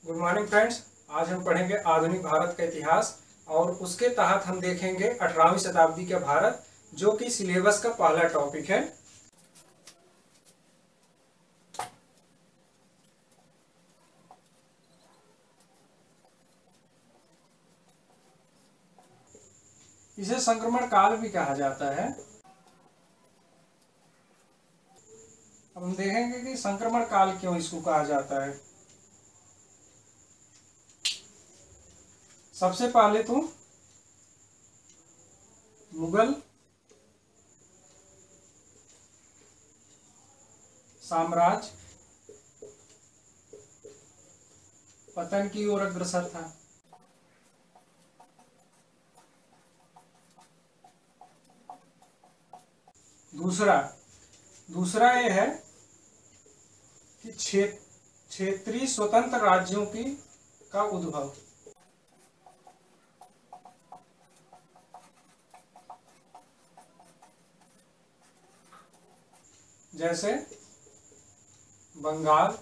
Good morning friends. आज हम पढ़ेंगे आधुनिक भारत का इतिहास और उसके तहत हम देखेंगे 18वीं शताब्दी का भारत, जो कि सिलेबस का पहला टॉपिक है। इसे संक्रमण काल भी कहा जाता है। अब हम देखेंगे कि संक्रमण काल क्यों इसको कहा जाता है। सबसे पहले तो मुगल साम्राज्य पतन की ओर अग्रसर था। दूसरा ये है कि क्षेत्रीय स्वतंत्र राज्यों का उद्भव। जैसे बंगाल,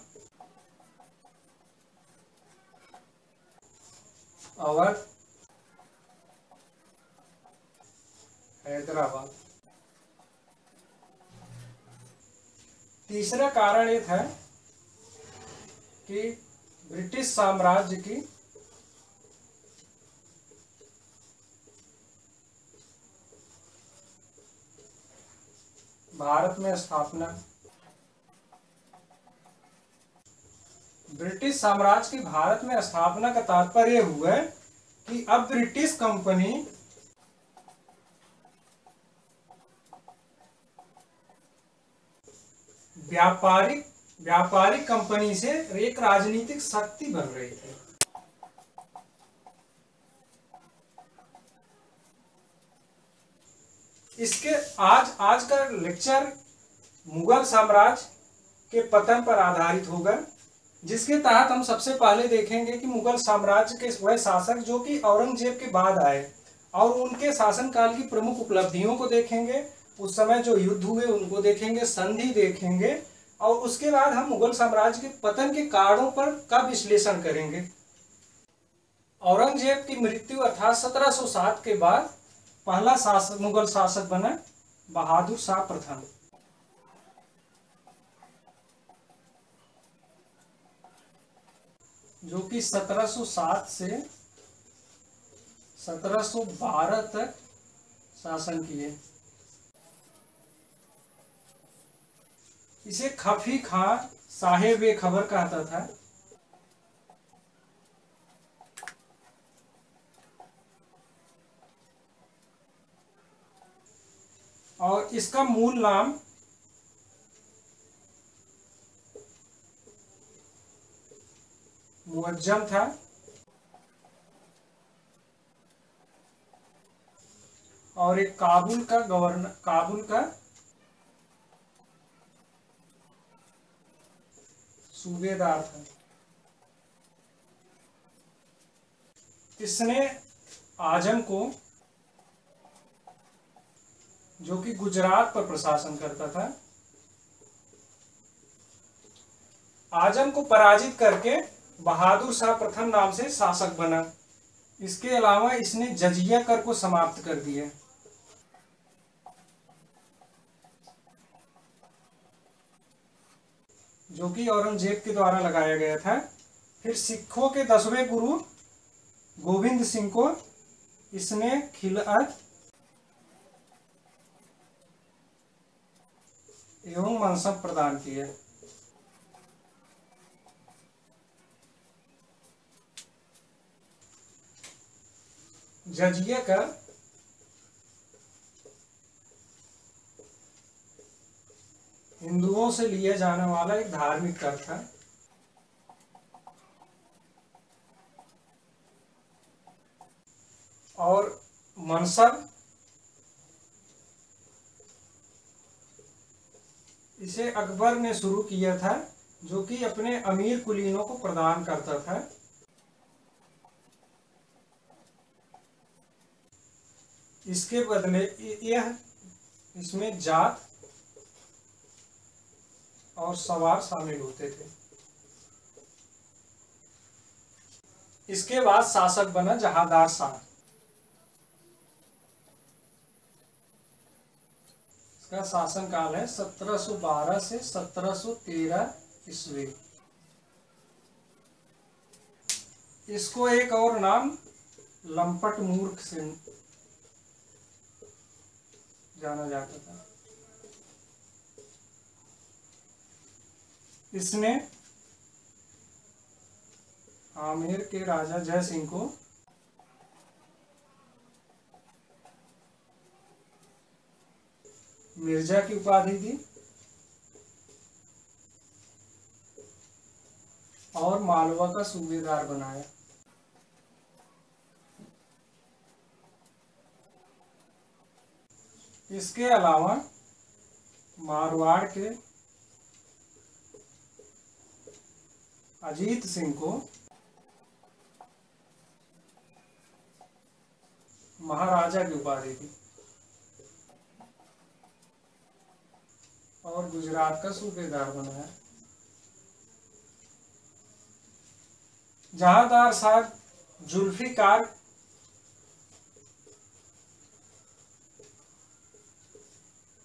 अवध, हैदराबाद। तीसरा कारण ये था कि ब्रिटिश साम्राज्य की भारत में स्थापना। ब्रिटिश साम्राज्य की भारत में स्थापना का तात्पर्य हुआ कि अब ब्रिटिश कंपनी व्यापारिक कंपनी से एक राजनीतिक शक्ति बन रही थी। इसके आज का लेक्चर मुगल साम्राज्य के पतन पर आधारित होगा, जिसके तहत हम सबसे पहले देखेंगे कि मुगल साम्राज्य के वह शासक जो कि औरंगजेब के बाद आए और उनके शासनकाल की प्रमुख उपलब्धियों को देखेंगे। उस समय जो युद्ध हुए उनको देखेंगे, संधि देखेंगे, और उसके बाद हम मुगल साम्राज्य के पतन के कारणों का विश्लेषण करेंगे। औरंगजेब की मृत्यु अर्थात 1707 के बाद पहला मुगल शासक बना बहादुर शाह प्रथम, जो कि 1707 से 1712 तक शासन किए। इसे खफी खां साहेब ए खबर कहता था। और इसका मूल नाम मुअज्जम था। और एक काबुल का सूबेदार था। इसने आजम को, जो कि गुजरात पर प्रशासन करता था, आजम को पराजित करके बहादुर शाह प्रथम नाम से शासक बना। इसके अलावा इसने जजिया कर को समाप्त कर दिया, जो कि औरंगजेब के द्वारा लगाया गया था। फिर सिखों के 10वें गुरु गोविंद सिंह को इसने खिलाफत एवं मनसब प्रदान किया। जजिया कर हिंदुओं से लिया जाने वाला एक धार्मिक कर था। और मनसब इसे अकबर ने शुरू किया था, जो कि अपने अमीर कुलीनों को प्रदान करता था। इसके बदले इसमें जात और सवार शामिल होते थे। इसके बाद शासक बना जहांदार शाह। इसका शासन काल है 1712 से 1713 ईस्वी। इसको एक और नाम लंपट मूर्ख से जाना जाता था। इसने आमेर के राजा जय सिंह को मिर्जा की उपाधि दी और मालवा का सूबेदार बनाया। इसके अलावा मारवाड़ के अजीत सिंह को महाराजा की उपाधि दी और गुजरात का सूबेदार बनाया। जहांदार शाह जुल्फिकार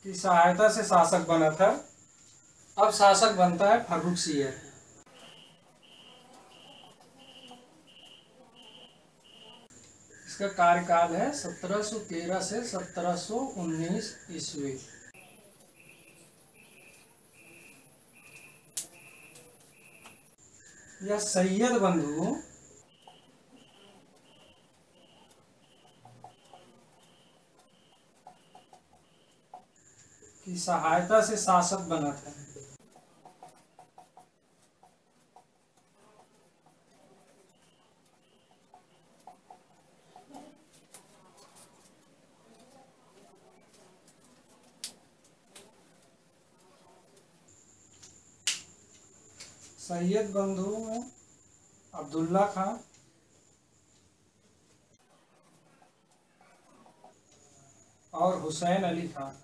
की सहायता से शासक बना था। अब शासक बनता है फर्रुखसियर। इसका कार्यकाल है 1713 से 1719 ईस्वी। यह सैयद बंधु की सहायता से शासक बना था। सैयद बंधु में अब्दुल्ला खान, और हुसैन अली खान।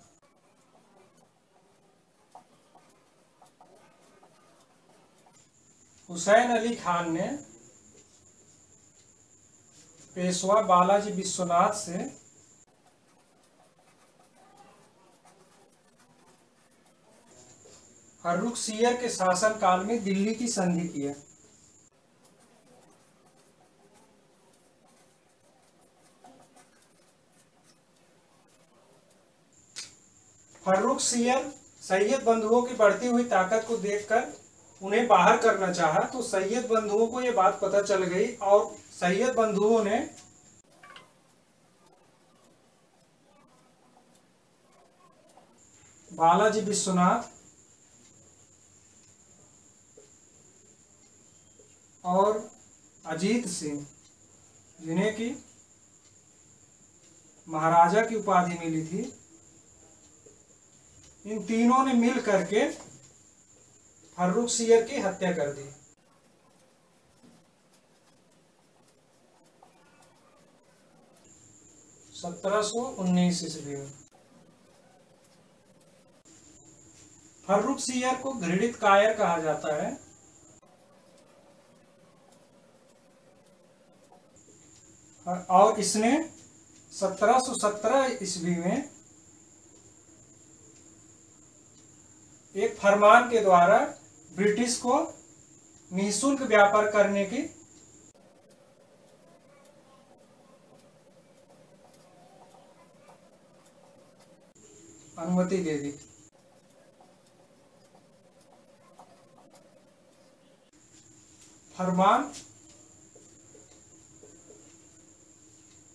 हुसैन अली खान ने पेशवा बालाजी विश्वनाथ से फर्रुखसियर के शासन काल में दिल्ली की संधि किया। फर्रुखसियर सैयद बंधुओं की बढ़ती हुई ताकत को देखकर उन्हें बाहर करना चाहा, तो सैयद बंधुओं को यह बात पता चल गई और सैयद बंधुओं ने बालाजी विश्वनाथ और अजीत सिंह, जिन्हें की महाराजा की उपाधि मिली थी, इन तीनों ने मिल करके फर्रुखसियर की हत्या कर दी। (1719 ईस्वी में फर्रुखसियर को घृणित कायर कहा जाता है। और इसने 1717 ईस्वी में एक फरमान के द्वारा ब्रिटिश को निःशुल्क व्यापार करने की अनुमति दे दी। फरमान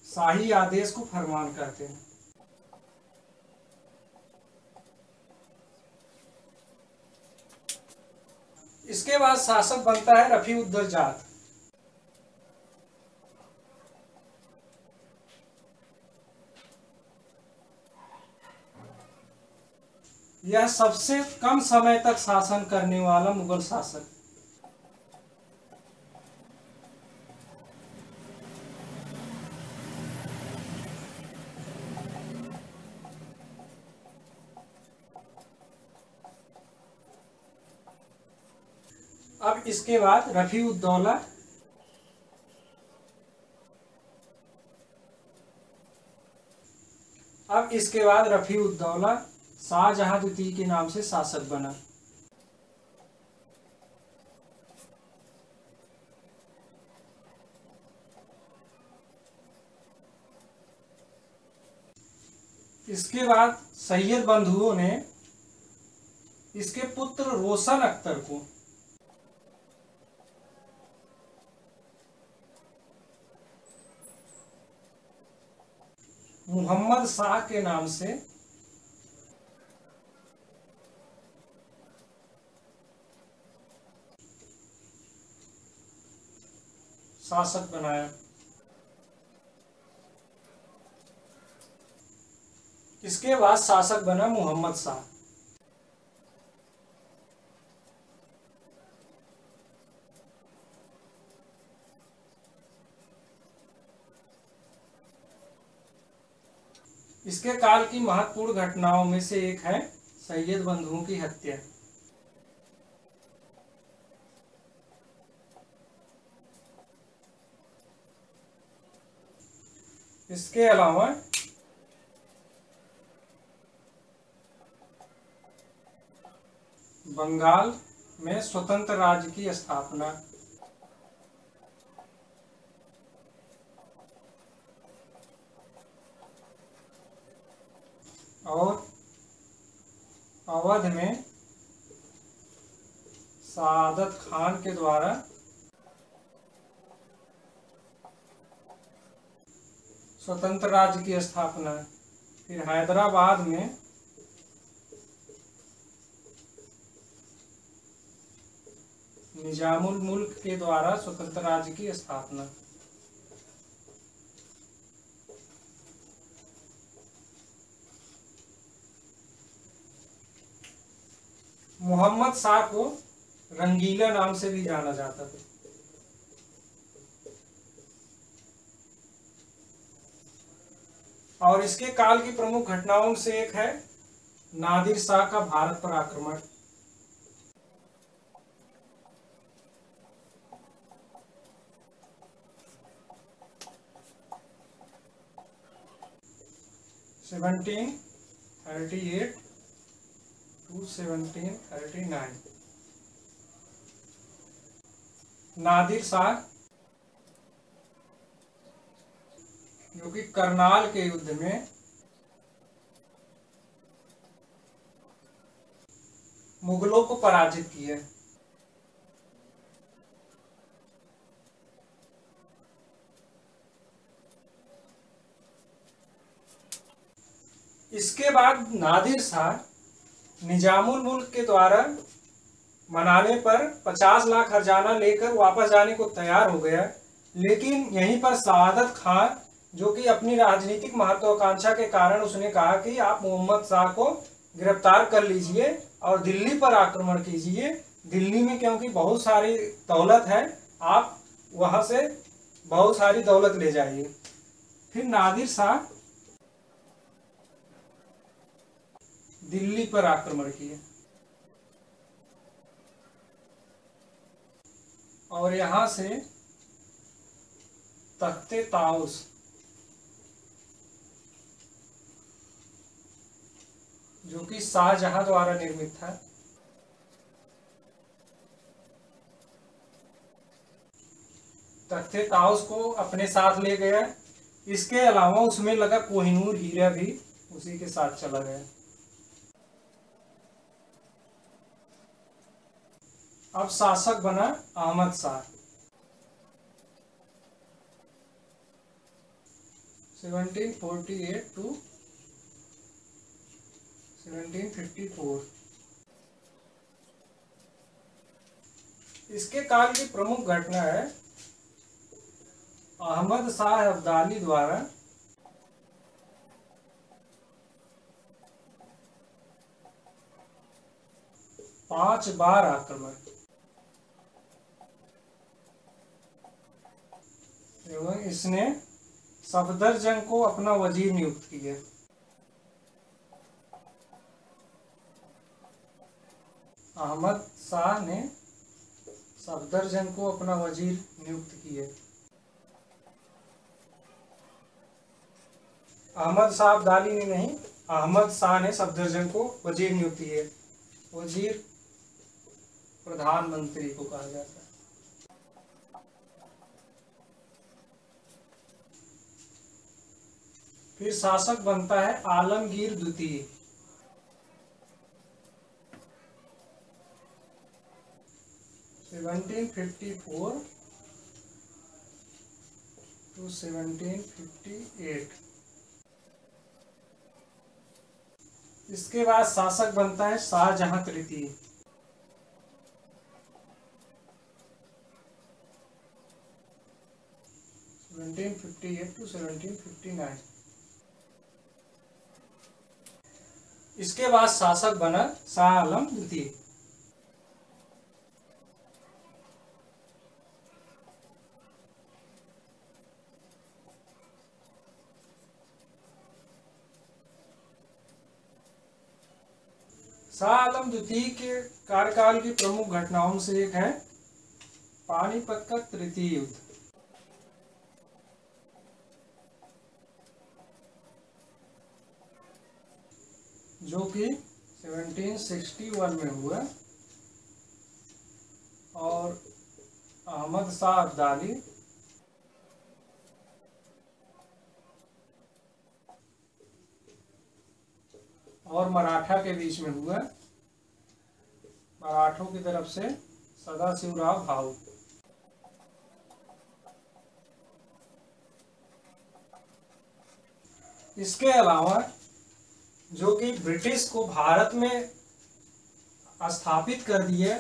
शाही आदेश को फरमान कहते हैं। इसके बाद शासक बनता है रफीउद्दौजात। यह सबसे कम समय तक शासन करने वाला मुगल शासक। अब इसके बाद रफीउद्दौला इसके बाद रफीउद्दौला शाहजहां द्वितीय के नाम से शासक बना। इसके बाद सैयद बंधुओं ने इसके पुत्र रोशन अख्तर को मोहम्मद शाह के नाम से शासक बनाया। इसके बाद शासक बना मोहम्मद शाह। इसके काल की महत्वपूर्ण घटनाओं में से एक है सैयद बंधुओं की हत्या। इसके अलावा बंगाल में स्वतंत्र राज्य की स्थापना, और अवध में सादत खान के द्वारा स्वतंत्र राज्य की स्थापना। फिर हैदराबाद में निजामुल मुल्क के द्वारा स्वतंत्र राज्य की स्थापना। मोहम्मद शाह को रंगीला नाम से भी जाना जाता था। और इसके काल की प्रमुख घटनाओं से एक है नादिर शाह का भारत पर आक्रमण। (1738 to 1739) नादिर शाह जो कि करनाल के युद्ध में मुगलों को पराजित किया। इसके बाद नादिर शाह निजामुल मुल्क के द्वारा मनाने पर 50 लाख खजाना लेकर वापस जाने को तैयार हो गया, लेकिन यहीं पर सादत खान जो कि अपनी राजनीतिक महत्वाकांक्षा के कारण उसने कहा कि आप मोहम्मद शाह को गिरफ्तार कर लीजिए और दिल्ली पर आक्रमण कीजिए। दिल्ली में क्योंकि बहुत सारी दौलत है, आप वहां से बहुत सारी दौलत ले जाइए। फिर नादिर शाह दिल्ली पर आक्रमण किया और यहां से तख्ते ताउस जो कि शाहजहां द्वारा निर्मित था, तख्ते ताउस को अपने साथ ले गया। इसके अलावा उसमें लगा कोहिनूर हीरा भी उसी के साथ चला गया। अब शासक बना अहमद शाह। 1748 to 1754। इसके काल की प्रमुख घटना है अहमद शाह अब्दाली द्वारा पांच बार आक्रमण एवं इसने सफदरजंग को अपना वजीर नियुक्त किया। अहमद शाह ने सफदरजंग को अपना वजीर नियुक्त किया। अहमद शाह अब्दाली ने नहीं, अहमद शाह ने सफदरजंग को वजीर नियुक्ति है। वजीर प्रधानमंत्री को कहा जाता है। फिर शासक बनता है आलमगीर द्वितीय। Seventeen 1754 to 1758। इसके बाद शासक बनता है शाहजहां तृतीय। 1758 to 1759। इसके बाद शासक बना शाह आलम द्वितीय। शाह आलम द्वितीय के कार्यकाल की प्रमुख घटनाओं से एक है पानीपत का तृतीय युद्ध। जो कि 1761 में हुआ और अहमद शाह अब्दाली और मराठा के बीच में हुआ। मराठों की तरफ से सदाशिवराव भाऊ। इसके अलावा जो कि ब्रिटिश को भारत में स्थापित कर दिए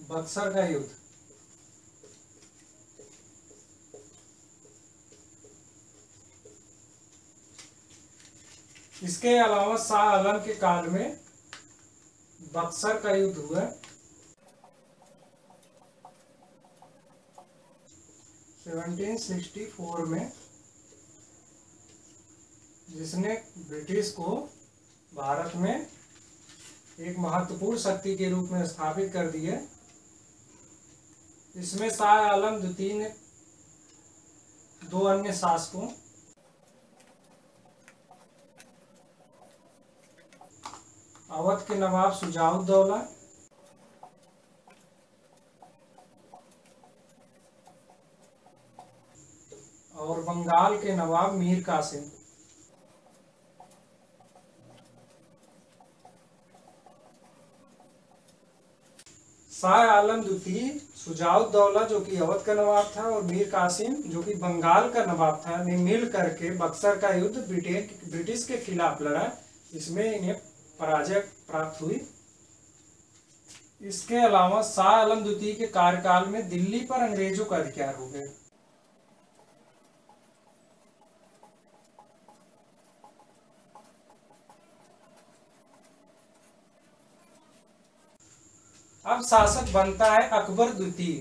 बक्सर का युद्ध। इसके अलावा शाह आलम के काल में बक्सर का युद्ध हुआ। 1764 में, जिसने ब्रिटिश को भारत में एक महत्वपूर्ण शक्ति के रूप में स्थापित कर दिया। इसमें शाह आलम द्वितीय ने दो अन्य शासकों अवध के नवाब शुजाउद्दौला और बंगाल के नवाब मीर कासिम शाह आलम द्वितीय, शुजाउद्दौला जो कि अवध का नवाब था और मीर कासिम जो कि बंगाल का नवाब था, ने मिल करके बक्सर का युद्ध ब्रिटिश के खिलाफ लड़ा। इसमें इन्हें पराजय प्राप्त हुई। इसके अलावा शाह आलम द्वितीय के कार्यकाल में दिल्ली पर अंग्रेजों का अधिकार हो गया। अब शासक बनता है अकबर द्वितीय।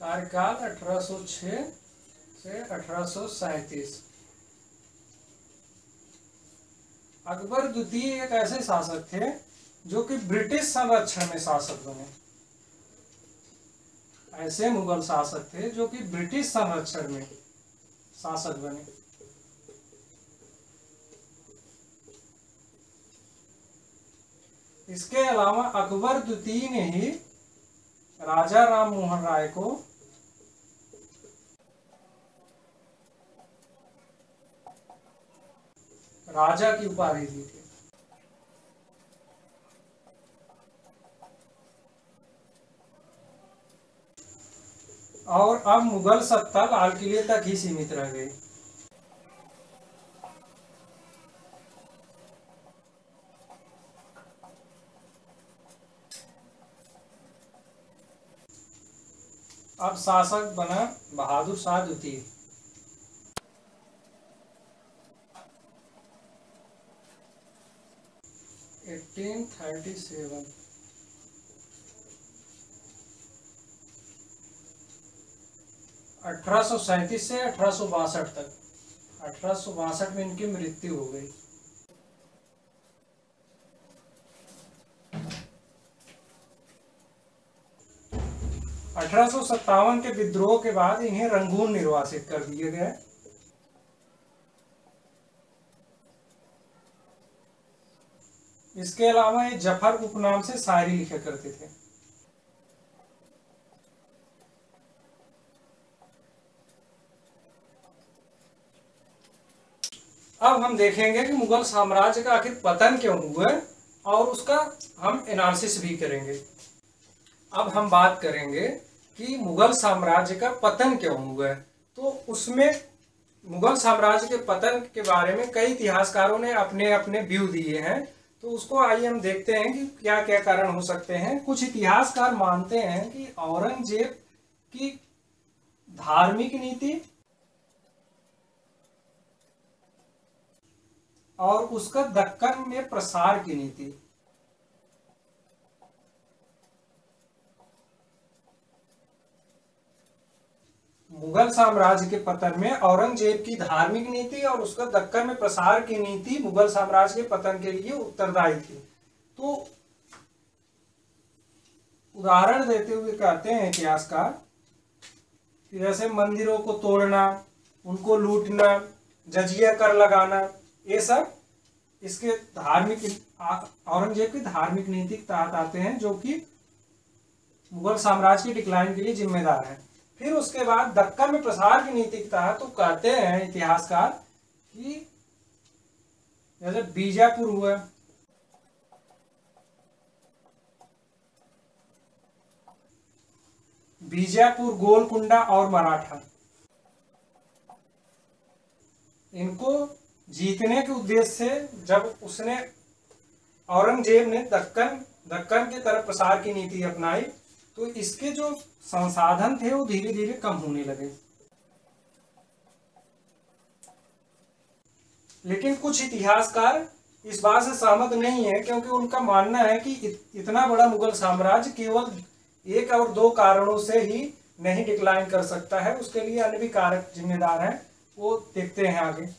कार्यकाल 1806 से 1837। अकबर द्वितीय एक ऐसे शासक थे जो कि ब्रिटिश संरक्षण में शासक बने। ऐसे मुगल शासक थे जो कि ब्रिटिश संरक्षण में शासक बने। इसके अलावा अकबर द्वितीय ने ही राजा राम मोहन राय को राजा की उपाधि दी थी। और अब मुगल सत्ता लाल किले तक ही सीमित रह गई। अब शासक बना बहादुर शाह द्वितीय। एटीन 1837 से 1862 तक। 1862 में इनकी मृत्यु हो गई। 1857 के विद्रोह के बाद इन्हें रंगून निर्वासित कर दिया गया। इसके अलावा ये जफर उपनाम से शायरी लिखा करते थे। अब हम देखेंगे कि मुगल साम्राज्य का आखिर पतन क्यों हुआ और उसका हम एनालिसिस भी करेंगे। अब हम बात करेंगे कि मुगल साम्राज्य का पतन क्यों हुआ, तो उसमें मुगल साम्राज्य के पतन के बारे में कई इतिहासकारों ने अपने अपने व्यू दिए हैं। तो उसको आइए हम देखते हैं कि क्या क्या कारण हो सकते हैं। कुछ इतिहासकार मानते हैं कि औरंगजेब की धार्मिक नीति और उसका दक्कन में प्रसार की नीति, मुगल साम्राज्य के पतन में औरंगजेब की धार्मिक नीति और उसका दक्कन में प्रसार की नीति मुगल साम्राज्य के पतन के लिए उत्तरदायी थी। तो उदाहरण देते हुए कहते हैं इतिहासकार कि जैसे मंदिरों को तोड़ना, उनको लूटना, जजिया कर लगाना, ये सब इसके धार्मिक औरंगजेब की धार्मिक नीति के तहत आते हैं, जो कि मुगल साम्राज्य की डिक्लाइन के लिए जिम्मेदार है। फिर उसके बाद दक्कन में प्रसार की नीति के तहत तो कहते हैं इतिहासकार कि जैसे बीजापुर हुआ, बीजापुर, गोलकुंडा और मराठा, इनको जीतने के उद्देश्य से जब उसने औरंगजेब ने दक्कन की तरफ प्रसार की नीति अपनाई, तो इसके जो संसाधन थे वो धीरे धीरे कम होने लगे। लेकिन कुछ इतिहासकार इस बात से सहमत नहीं है, क्योंकि उनका मानना है कि इतना बड़ा मुगल साम्राज्य केवल एक और दो कारणों से ही नहीं डिक्लाइन कर सकता है, उसके लिए अन्य भी कारक जिम्मेदार हैं, वो देखते हैं आगे।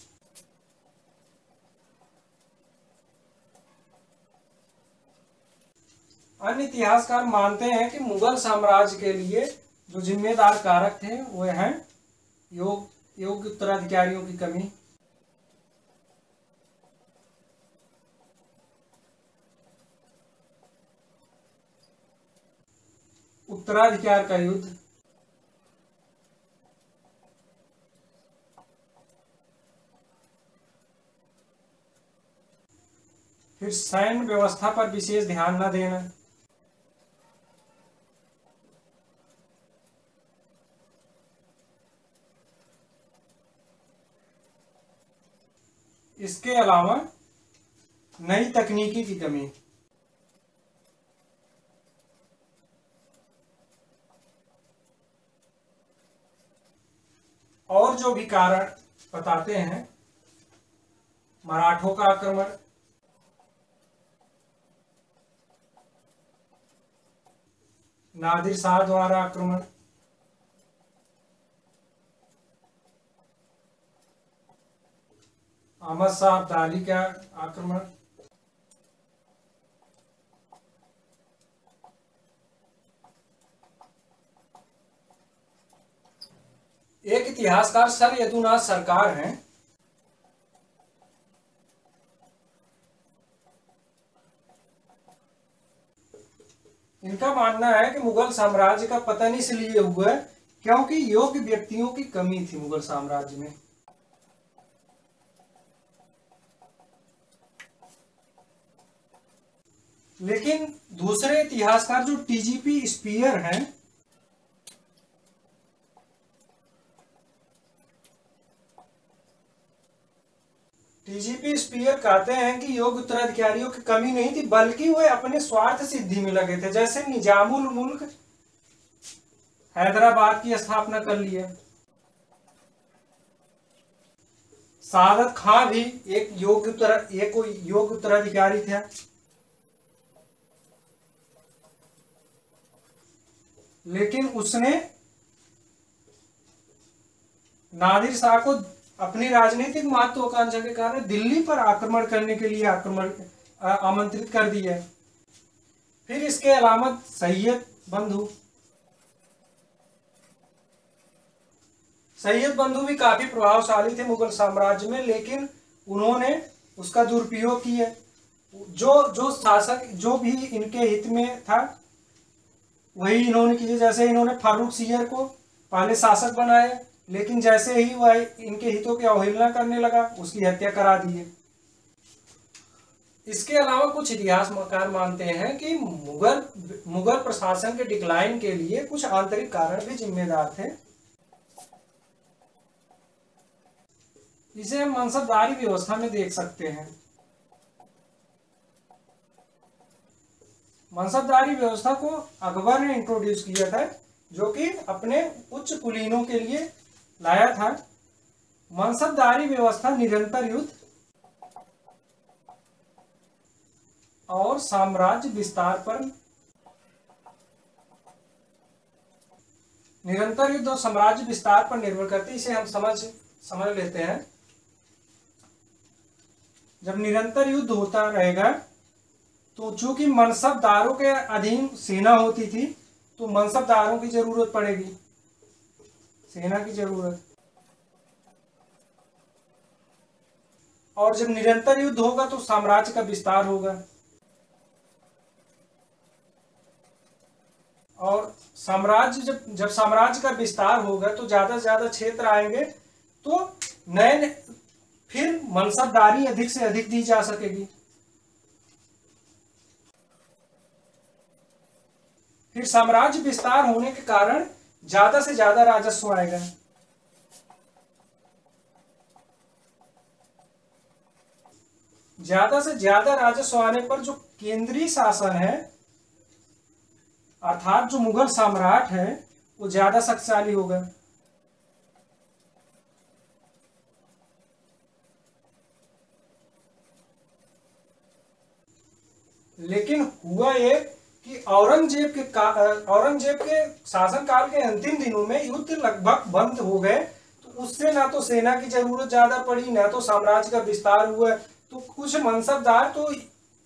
अन्य इतिहासकार मानते हैं कि मुगल साम्राज्य के लिए जो जिम्मेदार कारक थे वो हैं योग्य उत्तराधिकारियों की कमी, उत्तराधिकार का युद्ध, फिर सैन्य व्यवस्था पर विशेष ध्यान न देना, इसके अलावा नई तकनीकी की कमी। और जो भी कारण बताते हैं, मराठों का आक्रमण, नादिर शाह द्वारा आक्रमण, अहमद शाह अब्दाली का आक्रमण, एक इतिहासकार सर यदुनाथ सरकार हैं, इनका मानना है कि मुगल साम्राज्य का पतन इसलिए हुआ क्योंकि योग्य व्यक्तियों की कमी थी मुगल साम्राज्य में। लेकिन दूसरे इतिहासकार जो टीजीपी स्पीयर हैं, टीजीपी स्पीयर कहते हैं कि योग्य उत्तराधिकारियों की कमी नहीं थी, बल्कि वे अपने स्वार्थ सिद्धि में लगे थे। जैसे निजामुल मुल्क हैदराबाद की स्थापना कर लिया, सादत खां भी एक योग्य उत्तराधिकारी था, लेकिन उसने नादिर शाह को अपनी राजनीतिक महत्वाकांक्षा के कारण दिल्ली पर आक्रमण करने के लिए आमंत्रित कर दिया। फिर इसके अलावा सैयद बंधु, सैयद बंधु भी काफी प्रभावशाली थे मुगल साम्राज्य में, लेकिन उन्होंने उसका दुरुपयोग किया। जो जो शासक जो भी इनके हित में था वही इन्होंने किया। जैसे इन्होंने फारूक सियर को पहले शासक बनाया, लेकिन जैसे ही वह इनके हितों की अवहेलना करने लगा उसकी हत्या करा दी। इसके अलावा कुछ इतिहासकार मानते हैं कि मुगल प्रशासन के डिक्लाइन के लिए कुछ आंतरिक कारण भी जिम्मेदार थे। इसे हम मनसबदारी व्यवस्था में देख सकते हैं। मनसबदारी व्यवस्था को अकबर ने इंट्रोड्यूस किया था, जो कि अपने उच्च कुलीनों के लिए लाया था। मनसबदारी व्यवस्था निरंतर युद्ध और साम्राज्य विस्तार पर निर्भर करती है। इसे हम समझ लेते हैं। जब निरंतर युद्ध होता रहेगा तो चूंकि मनसबदारों के अधीन सेना होती थी, तो मनसबदारों की जरूरत पड़ेगी, सेना की जरूरत। और जब निरंतर युद्ध होगा तो साम्राज्य का विस्तार होगा, और साम्राज्य जब साम्राज्य का विस्तार होगा तो ज्यादा से ज्यादा क्षेत्र आएंगे, तो नए फिर मनसबदारी अधिक से अधिक दी जा सकेगी। फिर साम्राज्य विस्तार होने के कारण ज्यादा से ज्यादा राजस्व आएगा। ज्यादा से ज्यादा राजस्व आने पर जो केंद्रीय शासन है, अर्थात जो मुगल सम्राट है, वो ज्यादा शक्तिशाली होगा। लेकिन हुआ ये कि औरंगजेब के शासनकाल के अंतिम दिनों में युद्ध लगभग बंद हो गए, तो उससे ना तो सेना की जरूरत ज्यादा पड़ी, ना तो साम्राज्य का विस्तार हुआ। तो कुछ मनसबदार तो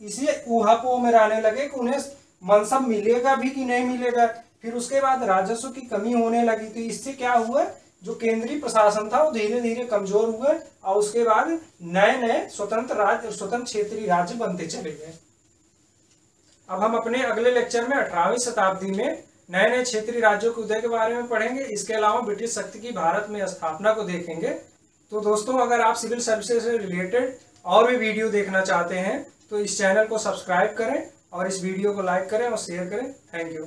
इसी ऊहापोह में रहने लगे कि उन्हें मनसब मिलेगा भी कि नहीं मिलेगा। फिर उसके बाद राजस्व की कमी होने लगी। तो इससे क्या हुआ, जो केंद्रीय प्रशासन था वो धीरे धीरे कमजोर हुआ, और उसके बाद नए नए स्वतंत्र क्षेत्रीय राज्य बनते चले गए। अब हम अपने अगले लेक्चर में 18वीं शताब्दी में नए नए क्षेत्रीय राज्यों के उदय के बारे में पढ़ेंगे। इसके अलावा ब्रिटिश शक्ति की भारत में स्थापना को देखेंगे। तो दोस्तों, अगर आप सिविल सर्विसेज से रिलेटेड और भी वीडियो देखना चाहते हैं तो इस चैनल को सब्सक्राइब करें और इस वीडियो को लाइक करें और शेयर करें। Thank you.